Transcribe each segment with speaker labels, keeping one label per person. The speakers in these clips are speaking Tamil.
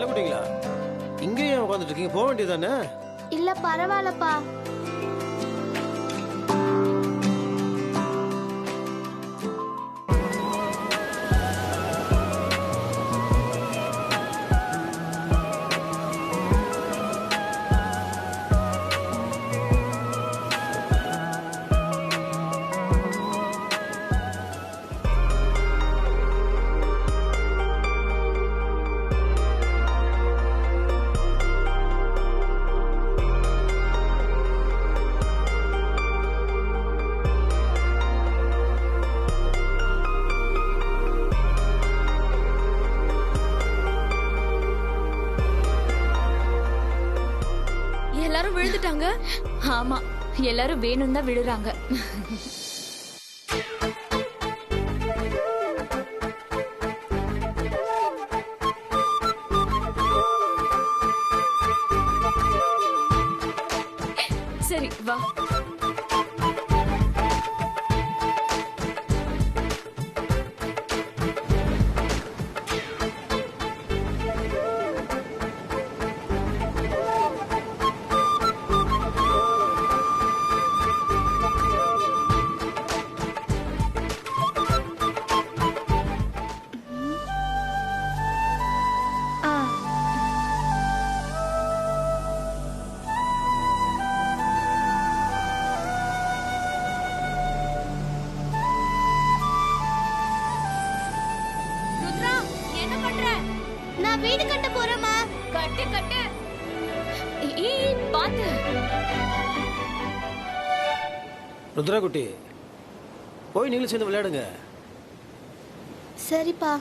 Speaker 1: கிளம்பிட்டீங்களா? இங்கேயே உட்காந்துட்டு இருக்கீங்க, போக வேண்டியதானே?
Speaker 2: இல்ல பரவாயில்லப்பா.
Speaker 3: எல்லாரும் விழுந்துட்டாங்க.
Speaker 4: ஆமா, எல்லாரும் வேணும் தான் விழுறாங்க. சரி வா.
Speaker 2: நான் வீடு கட்ட போறேம்மா.
Speaker 4: கட்டு கட்டு. ஏய் பாத்து.
Speaker 1: ருத்ரா குட்டி, போய் நீங்களும் சேர்ந்து விளையாடுங்க.
Speaker 2: சரிப்பா.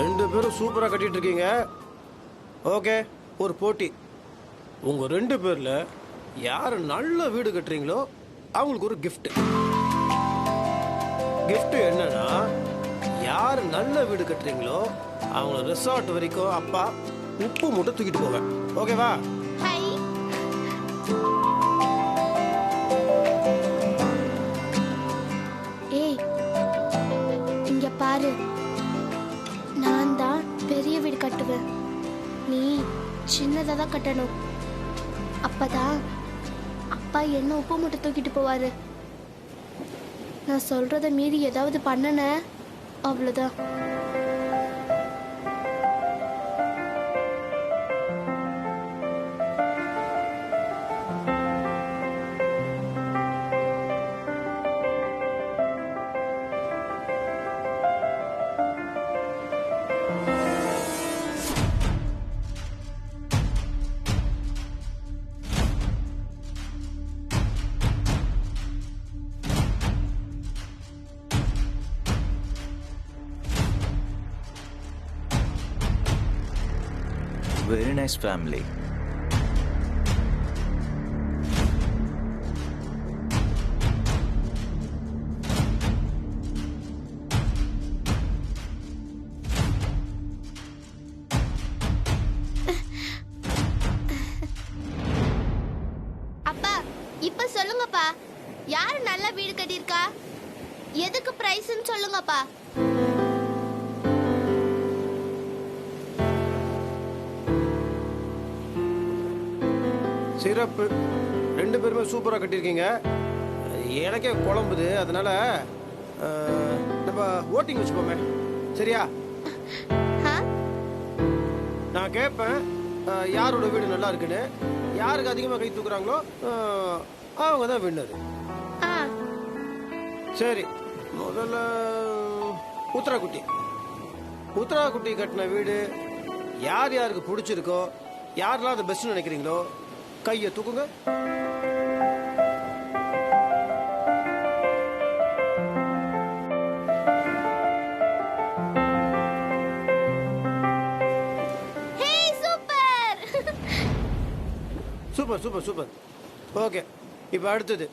Speaker 1: ரெண்டு பேரும் சூப்பரா கட்டிட்டு இருக்கீங்க. ஓகே, ஒரு போட்டி. உங்க ரெண்டு பேர்ல யாரு நல்ல வீடு கட்டுறீங்களோ அவங்களுக்கு ஒரு gift. gift என்னன்னா, யாரு நல்ல வீடு கட்டுறீங்களோ அவங்கள ரிசார்ட் வரைக்கும் அப்பா உப்பு மூட்டை தூக்கிட்டு போவேன். ஓகேவா?
Speaker 2: ஹை. ஏய், இங்க பாரு. நான் தான் பெரிய வீடு கட்டுவேன், நீ சின்னதா தான் கட்டணும். அப்பதான் அப்பா என்ன உப்பு மூட்டை தூக்கிட்டு போவாரு. நான் சொல்றத மீறி ஏதாவது பண்ணன அவ்வளவுதான்.
Speaker 5: Very nice family.
Speaker 2: அப்பா, இப்ப சொல்லுங்கப்பா, யாரு நல்ல வீடு கட்டியிருக்கா? எதுக்கு பிரைஸ்ன்னு சொல்லுங்கப்பா.
Speaker 1: சிறப்பு, ரெண்டு பேருமே சூப்பரா கட்டியிருக்கீங்க. எனக்கே குழம்புது. அதனால நம்ம ஓட்டிங் வச்சுப்போமே, சரியா?
Speaker 2: ஆ?
Speaker 1: நான் கேட்பேன் யாரோட வீடு நல்லா இருக்குன்னு. யாருக்கு அதிகமாக கை தூக்குறாங்களோ அவங்க தான் வின்னர்.
Speaker 2: ஆ.
Speaker 1: சரி, முதல்ல உத்தராக்குட்டி. உத்தராக்குட்டி கட்டின வீடு யார் யாருக்கு பிடிச்சிருக்கோ, யாரெல்லாம் அதை பெஸ்ட்னு நினைக்கிறீங்களோ கையை தூக்குங்க.
Speaker 2: ஹே super.
Speaker 1: Super super super. Okay, இப்போ அடுத்தது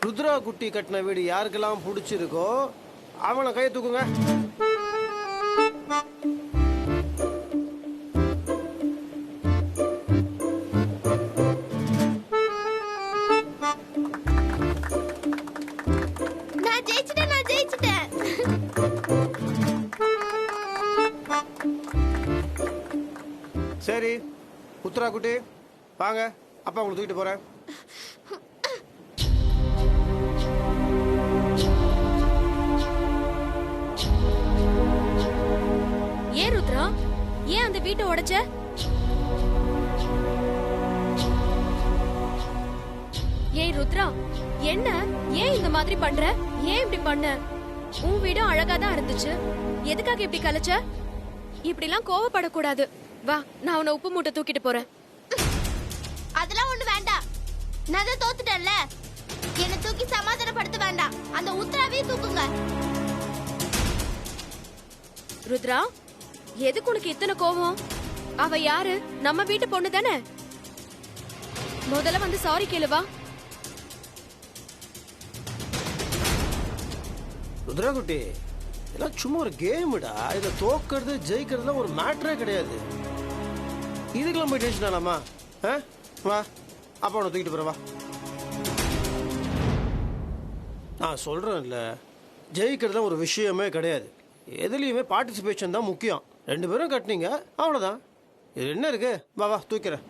Speaker 1: ருத்ரா குட்டி கட்டின வீடு யாருக்கெல்லாம் பிடிச்சிருக்கோ அவனை கையை தூக்குங்க.
Speaker 2: நான் ஜெயிச்சிட்டேன்.
Speaker 1: சரி உத்தரா குட்டி வாங்க, அப்பா உங்களை தூக்கிட்டு போறேன்.
Speaker 3: ஏன் ருத்ரா, ஏன் அந்த வீட்டை உடைச்ச? ஏய் ருத்ரா, என்ன ஏன் இந்த மாதிரி பண்ற? ஏன் இப்படி பண்ண? உன் வீடு அழகா தான் இருந்துச்சு, எதுக்காக இப்படி கலைச்ச? இப்படி எல்லாம் கோவப்படக்கூடாது. வா, நான் உன்னை உப்பு மூட்டை தூக்கிட்டு போறேன்.
Speaker 2: அதெல்லாம் ஒண்ணு வேண்டாம். நான் தான் தோத்துட்டேன்ல, என்னை தூக்கி சமாதானப்படுத்த வேண்டாம். அந்த உத்தராவே தூக்குங்க.
Speaker 3: ருத்ரா, எதுக்கு உனக்கு இத்தனை கோவம்? அவ யாரு? நம்ம வீட்டு பொண்ணு தானே. முதல்ல வந்து சாரி கேளு. வா.
Speaker 1: ருத்ரா குட்டி, இதெல்லாம் சும்மா ஒரு கேமுடா. இதை தோக்கிறது ஜெயிக்கிறதுலாம் ஒரு மேட்டரே கிடையாது. இதுக்கெல்லாம் போய் டென்ஷன் ஆகலாமா? வா, அப்பா உன்னை தூக்கிட்டு போறேன். வா, நான் சொல்றேன்ல, ஜெயிக்கிறதுலாம் ஒரு விஷயமே கிடையாது. எதுலையுமே பார்ட்டிசிபேஷன் தான் முக்கியம். 2 பேரும் கட்டினீங்க, அவ்வளோதான். இது என்ன இருக்கு? வா வா, தூக்கிறேன்.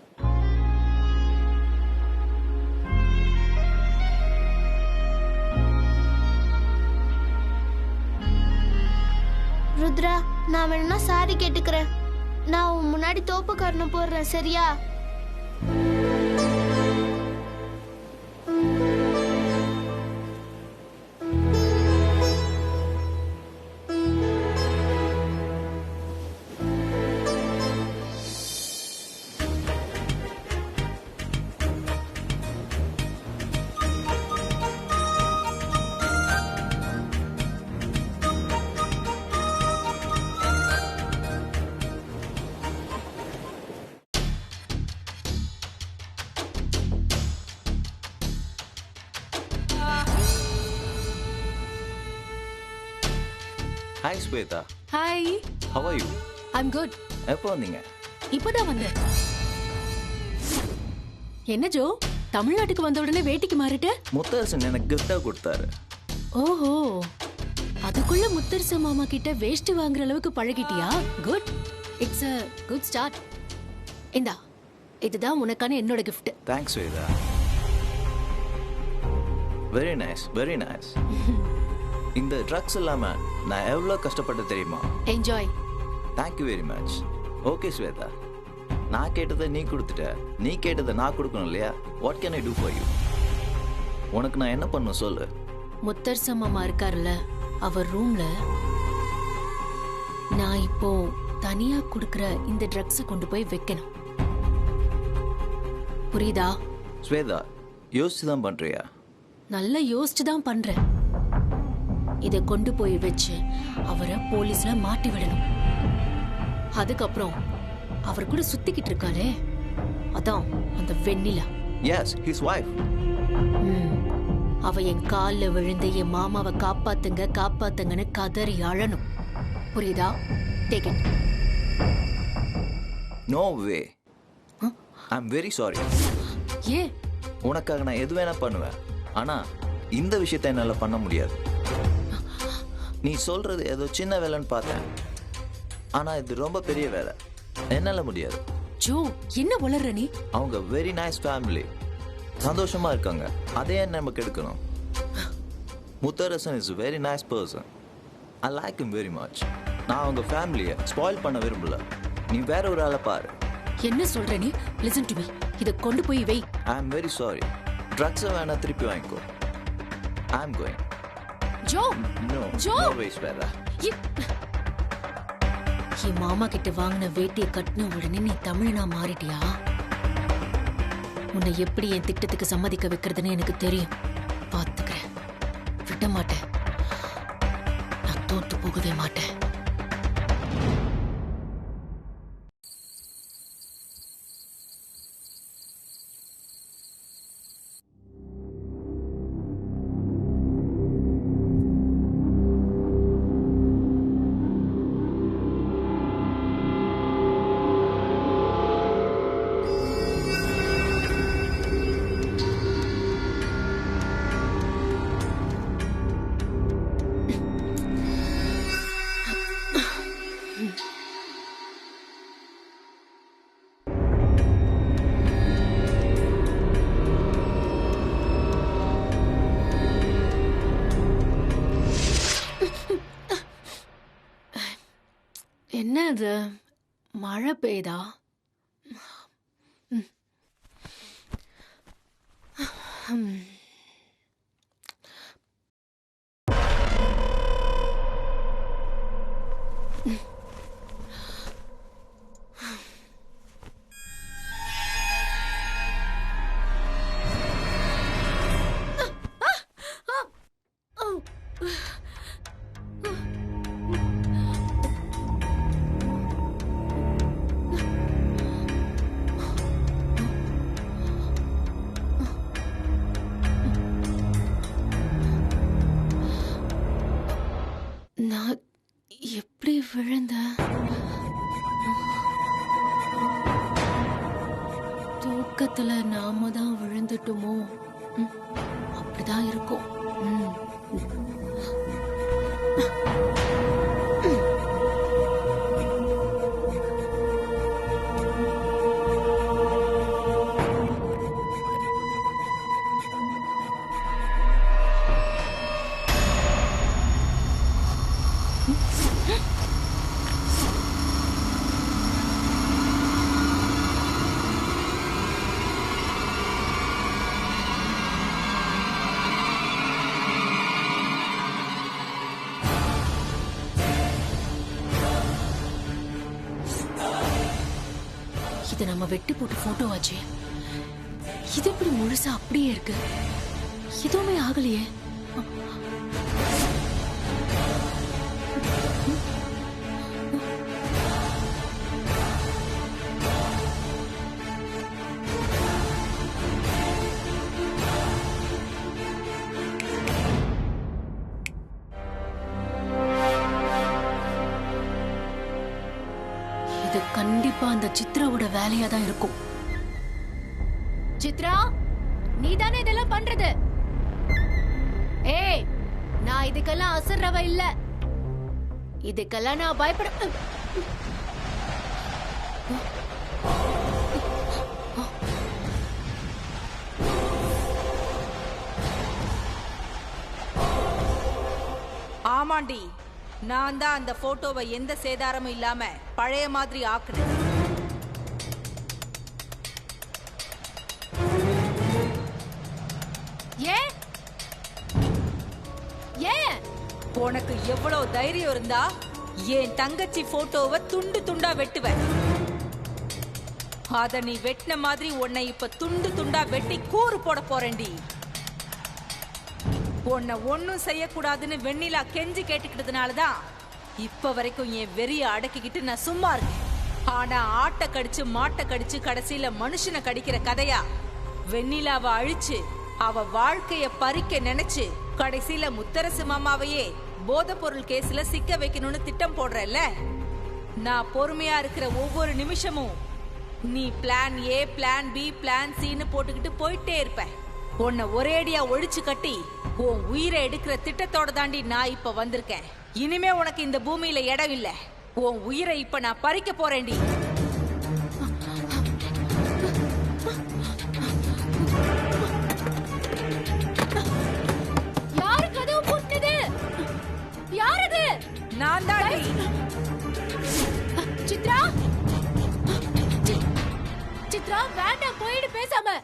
Speaker 2: ருத்ரா, நான் வேணும்னா சாரி கேட்டுக்கிறேன். நான் உன் முன்னாடி தோப்புக்காரனை போடுறேன், சரியா?
Speaker 5: Hi Shweta.
Speaker 3: Hi.
Speaker 5: How are you?
Speaker 3: I'm good.
Speaker 5: எப்போ வந்தீங்க?
Speaker 3: இப்பதான் வந்தேன். என்ன ஜோ, தமிழ்நாட்டுக்கு வந்த உடனே வேட்டிக்கு மாறிட்ட?
Speaker 5: முத்தரசன் எனக்கு கிஃப்டா கொடுத்தாரு.
Speaker 3: ஓஹோ, அதுக்குள்ள முத்தரசன் மாமா கிட்ட வேஷ்டி வாங்குற அளவுக்கு பழகிட்டியா? Good, it's a good start. இந்தா, இதுதான் உனக்கான என்னோட gift.
Speaker 5: Thanks Shweta. Very nice, very nice. இந்த ட்ரக்ஸ் இல்லாம நான் எவ்வளவு கஷ்டப்பட்டு தெரியுமா?
Speaker 3: Enjoy.
Speaker 5: Thank you very much. Okay Shweta, நான் கேட்டதை நீ கொடுத்துட்ட, நீ கேட்டதை நான் கொடுக்கணும் இல்லையா? What can I do for you? உனக்கு நான் என்ன பண்ணணும் சொல்லு.
Speaker 3: முத்தரசன் மாமா இருக்காருல்ல, அவர் ரூம்ல நான் இப்போ தனியா குடுக்கற இந்த ட்ரக்ஸ் கொண்டு போய் வைக்கணும். புரியுதா?
Speaker 5: ஸ்வேதா, யோசிச்சு தான் பண்றியா?
Speaker 3: நல்லா யோசிச்சு தான் பண்றேன். இதை கொண்டு போய் வச்சு அவரை போலீஸ்ல மாட்டி விடணும். அதுக்கப்புறம் அவர் கூட சுத்திக்கிட்டு இருக்காளே, அதான் அந்த வெண்ணிலா.
Speaker 5: S, his wife.
Speaker 3: அவ என் கால்ல விழுந்து என் மாமாவை காப்பாத்துங்க காப்பாத்துங்கன்னு கதறி அழணும். புரியுதா? Take it.
Speaker 5: No way. I am very sorry.
Speaker 3: ஏ,
Speaker 5: உனக்காக நான் எது வேணா பண்ணுவேன், ஆனா இந்த விஷயத்தை என்னால பண்ண முடியாது. நீ சொல்றது ஏதோ சின்ன வேலைன்னு பார்த்தேன், ஆனா இது ரொம்ப பெரிய வேலை, என்னால முடியாது.
Speaker 3: ஜோ, என்ன வளர்ற நீ?
Speaker 5: அவங்க வெரி நைஸ் ஃபேமிலி, சந்தோஷமா இருக்காங்க, அதே நமக்கு எடுக்கணும். Mutharasan is a very nice person. I like him very much. நான் அவங்க ஃபேமிலியை ஸ்பாயில் பண்ண விரும்பல. நீ வேற ஒரு ஆளை பாரு.
Speaker 3: என்ன சொல்ற நீ? Listen to me. இத கொண்டு போய் வை.
Speaker 5: ஐ அம் வெரி சாரி. ட்ரக்ஸை வேணா திருப்பி வாங்கிக்கோ. I am going.
Speaker 3: Jo
Speaker 5: no
Speaker 3: Jo
Speaker 5: no ways வேற.
Speaker 3: என் மாமா கிட்ட வாங்கின வேட்டியை கட்டின உடனே நீ தமிழனா மாறிட்டியா? உன்னை எப்படி என் திட்டத்துக்கு சம்மதிக்க வைக்கிறதுன்னு எனக்கு தெரியும். பாத்துக்கிறேன். விட மாட்டேன். நான் தோத்து போகவே மாட்டேன். என்ன அது? மழை பெய்தா? நான் எப்படி விழுந்தேன்? தூக்கத்துல நாம தான் விழுந்துட்டோமோ? அப்படிதான் இருக்கும். இது நம்ம வெட்டி போட்டு போட்டோ ஆச்சு. இது எப்படி முழுசா அப்படியே இருக்கு? எதுவுமே ஆகலையே. இது கண்டிப்பா அந்த சித்ராவோட வேலையா தான் இருக்கும். சித்ரா, நீ தானே இதெல்லாம் பண்றது? ஏய், நான் இதுக்கெல்லாம் அசர்றவ இல்ல. இதுக்கெல்லாம் நான் பயப்பட.
Speaker 6: ஆமாண்டி, நான் தான் அந்த போட்டோவை எந்த சேதாரமும் இல்லாம பழைய மாதிரி ஆக்குனேன்.
Speaker 3: ஏன்? ஏன்?
Speaker 6: உனக்கு எவ்வளவு தைரியம் இருந்தா என் தங்கச்சி போட்டோவை துண்டு துண்டா வெட்டுவேன். அத நீ வெட்டின மாதிரி உன்னை இப்ப துண்டு துண்டா வெட்டி கூறு போட போறேன்டி. உன்னை ஒன்னும் செய்யக்கூடாதுன்னு வெண்ணிலா கெஞ்சி கேட்டுக்கிட்டதுனாலதான் இப்ப வரைக்கும் என் வெறிய அடக்கிக்கிட்டு நான் சும்மா இருக்கேன். ஆனா ஆட்டை கடிச்சு மாட்டை கடிச்சு கடைசியில மனுஷனை கடிக்கிற கதையா வெண்ணிலாவை அழிச்சு அவ வாழ்க்கைய பறிக்க நினைச்சு கடைசியில முத்தரசு மாமாவையே போதைப் பொருள் கேஸ்ல சிக்க வைக்கணும்னு திட்டம் போடுறல்ல. நான் பொறுமையா இருக்கிற ஒவ்வொரு நிமிஷமும் நீ plan A, plan B, plan சின்னு போட்டுக்கிட்டு போயிட்டே இருப்ப. உன்னை ஒரேடியா ஒழிச்சு கட்டி உன் உயிரை எடுக்கிற திட்டத்தோட தாண்டி நான் இப்ப வந்திருக்கேன். இனிமே உனக்கு இந்த பூமியில இடம் இல்ல. உன் உயிரை இப்ப நான் பறிக்க போறேன்டி.
Speaker 3: யாரு கதவு
Speaker 6: நான் தாண்டி.
Speaker 3: சித்ரா சித்ரா வேண்டாம், போயிடு பேசாம.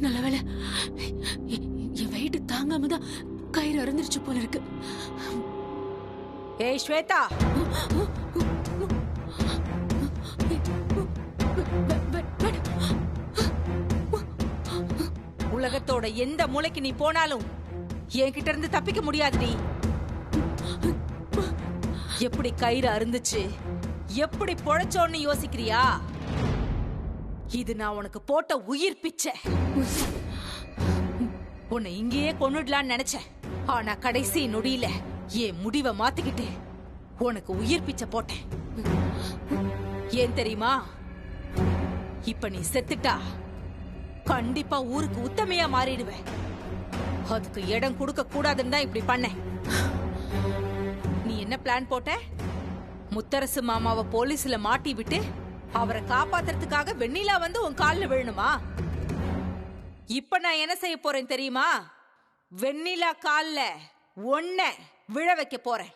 Speaker 3: நல்ல வேலை, என் வெயிட் தாங்காம தான் கயிறு அறுந்துருச்சு போல இருக்கு.
Speaker 6: ஏய் ஸ்வேதா, உலகத்தோட எந்த மூலைக்கு நீ போனாலும் என்கிட்ட இருந்து தப்பிக்க முடியாது. நீ எப்படி கயிறு அறுந்துச்சு, எப்படி பொழைச்சோன்னு யோசிக்கிறியா? இது நான் உனக்கு போட்ட உயிர் பிச்சை. உன்னை இங்கேயே கொன்னுடலான்னு நினைச்சேன். ஆனா கடைசி நொடியில என் முடிவை மாத்திக்கிட்டு உனக்கு உயிர் பிச்சை போட்டேன். ஏன் தெரியுமா? இப்ப நீ செத்துட்டா கண்டிப்பா ஊருக்கு உத்தமையா மாறிடுவேன். அதுக்கு இடம் கொடுக்க கூடாதுன்னு தான் இப்படி பண்ணேன். நீ என்ன பிளான் போட்ட? முத்தரசு மாமாவை போலீஸ்ல மாட்டி விட்டு அவரை காப்பாத்துறதுக்காக வெண்ணிலா வந்து உன் கால்ல விழணுமா? இப்ப நான் என்ன செய்ய போறேன் தெரியுமா? வெண்ணிலா கால்ல ஒன்ன விழ வைக்க போறேன்.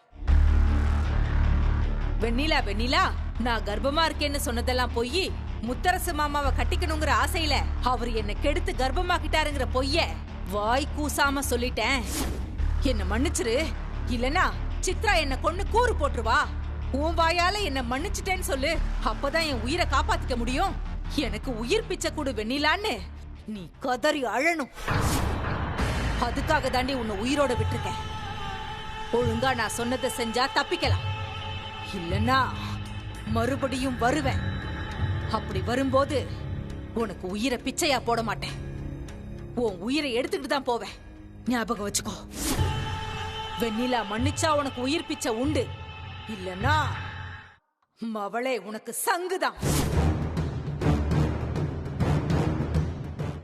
Speaker 6: வெண்ணிலா வெண்ணிலா, நான் கர்ப்பமா இருக்கேன்னு சொன்னதெல்லாம் பொய். முத்தரசு மாமாவை கட்டிக்கணுங்கிற ஆசையில அவர் என்ன கெடுத்து கர்ப்பமாக்கிட்டாருங்கிற பொய்ய வாய் கூசாம சொல்லிட்டேன். என்ன மன்னிச்சிரு, இல்லனா சித்ரா என்ன கொன்னு கூறு போட்டுருவா. உன் வாயால என்ன மன்னிச்சிட்டேன்னு சொல்லு, அப்பதான் என் உயிரை காப்பாத்திக்க முடியும். எனக்கு உயிர் பிச்சை கொடு வெண்ணிலான்னு நீ கதறி அழணும். அதுக்காக தாண்டி உன்னை உயிரோட விட்டுருக்கேன். ஒழுங்கா நான் சொன்னதை செஞ்சா தப்பிக்கலாம், இல்லன்னா மறுபடியும் வருவேன். அப்படி வரும்போது உனக்கு உயிரை பிச்சையா போட மாட்டேன், உன் உயிரை எடுத்துக்கிட்டு தான் போவேன். ஞாபகம் வச்சுக்கோ. வெண்ணிலா மன்னிச்சா உனக்கு உயிர் பிச்சை உண்டு, இல்லன்னா மவளே உனக்கு சங்குதான்.